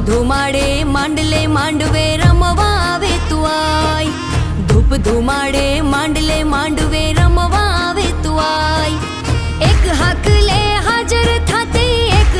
ધુમાડે માંડલે માંડવે રમવા આવે તું આય, ધૂપ ધુમાડે માંડલે માંડવે રમવા આવે તું આય, એક હાકલે હાજર થા